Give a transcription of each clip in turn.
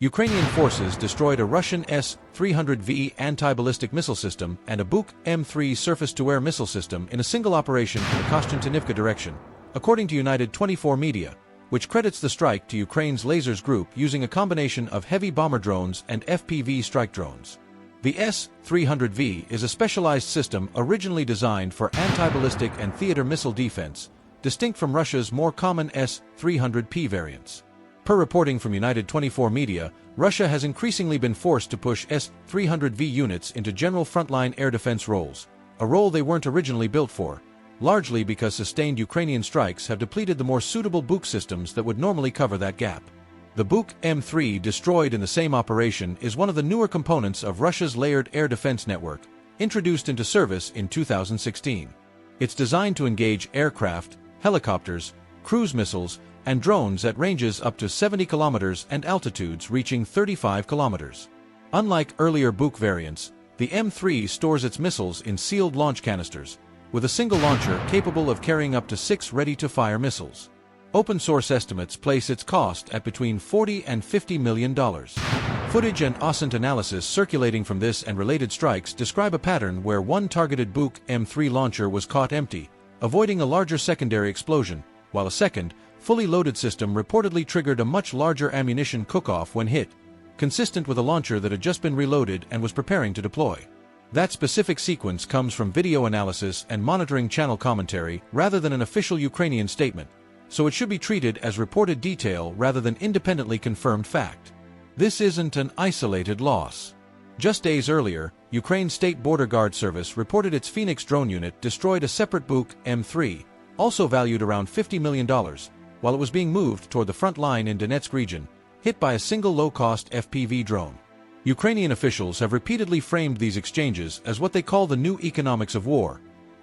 Ukrainian forces destroyed a Russian S-300V anti-ballistic missile system and a Buk-M3 surface-to-air missile system in a single operation in the Kostiantynivka direction, according to United24 Media, which credits the strike to Ukraine's lasers group using a combination of heavy bomber drones and FPV strike drones. The S-300V is a specialized system originally designed for anti-ballistic and theater missile defense, distinct from Russia's more common S-300P variants. Per reporting from United24 Media, Russia has increasingly been forced to push S-300V units into general frontline air defense roles, a role they weren't originally built for, largely because sustained Ukrainian strikes have depleted the more suitable Buk systems that would normally cover that gap. The Buk-M3 destroyed in the same operation is one of the newer components of Russia's layered air defense network, introduced into service in 2016. It's designed to engage aircraft, helicopters, cruise missiles, and drones at ranges up to 70 kilometers and altitudes reaching 35 kilometers. Unlike earlier Buk variants, the M3 stores its missiles in sealed launch canisters, with a single launcher capable of carrying up to 6 ready-to-fire missiles. Open-source estimates place its cost at between $40 and $50 million. Footage and OSINT analysis circulating from this and related strikes describe a pattern where one targeted Buk-M3 launcher was caught empty, avoiding a larger secondary explosion, while a second, fully loaded system reportedly triggered a much larger ammunition cook-off when hit, consistent with a launcher that had just been reloaded and was preparing to deploy. That specific sequence comes from video analysis and monitoring channel commentary rather than an official Ukrainian statement, so it should be treated as reported detail rather than independently confirmed fact. This isn't an isolated loss. Just days earlier, Ukraine's State Border Guard Service reported its Phoenix drone unit destroyed a separate Buk-M3, also valued around $50 million, while it was being moved toward the front line in Donetsk region, hit by a single low-cost FPV drone. Ukrainian officials have repeatedly framed these exchanges as what they call the new economics of war,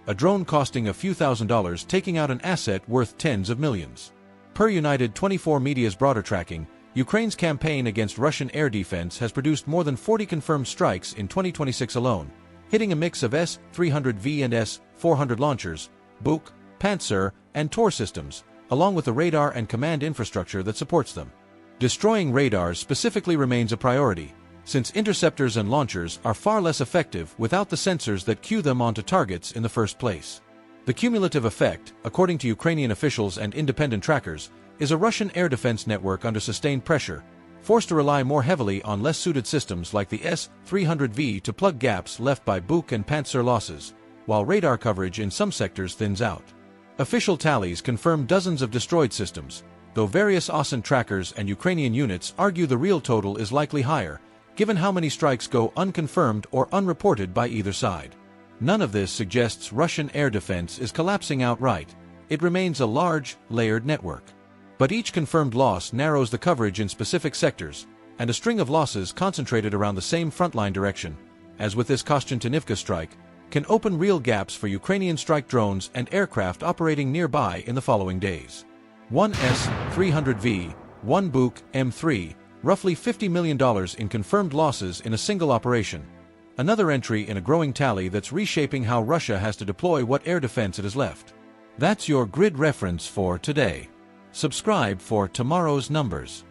a drone costing a few $1,000s taking out an asset worth tens of millions. Per United24 Media's broader tracking, Ukraine's campaign against Russian air defense has produced more than 40 confirmed strikes in 2026 alone, hitting a mix of S-300V and S-400 launchers, Buk, Pantsir, and Tor systems, along with the radar and command infrastructure that supports them. Destroying radars specifically remains a priority, since interceptors and launchers are far less effective without the sensors that cue them onto targets in the first place. The cumulative effect, according to Ukrainian officials and independent trackers, is a Russian air defense network under sustained pressure, forced to rely more heavily on less suited systems like the S-300V to plug gaps left by Buk and Pantsir losses, while radar coverage in some sectors thins out. Official tallies confirm dozens of destroyed systems, though various OSINT trackers and Ukrainian units argue the real total is likely higher, given how many strikes go unconfirmed or unreported by either side. None of this suggests Russian air defense is collapsing outright. It remains a large, layered network. But each confirmed loss narrows the coverage in specific sectors, and a string of losses concentrated around the same frontline direction, as with this Kostiantynivka strike, can open real gaps for Ukrainian strike drones and aircraft operating nearby in the following days. One S-300V, one Buk-M3, roughly $50 million in confirmed losses in a single operation. Another entry in a growing tally that's reshaping how Russia has to deploy what air defense it has left. That's your grid reference for today. Subscribe for tomorrow's numbers.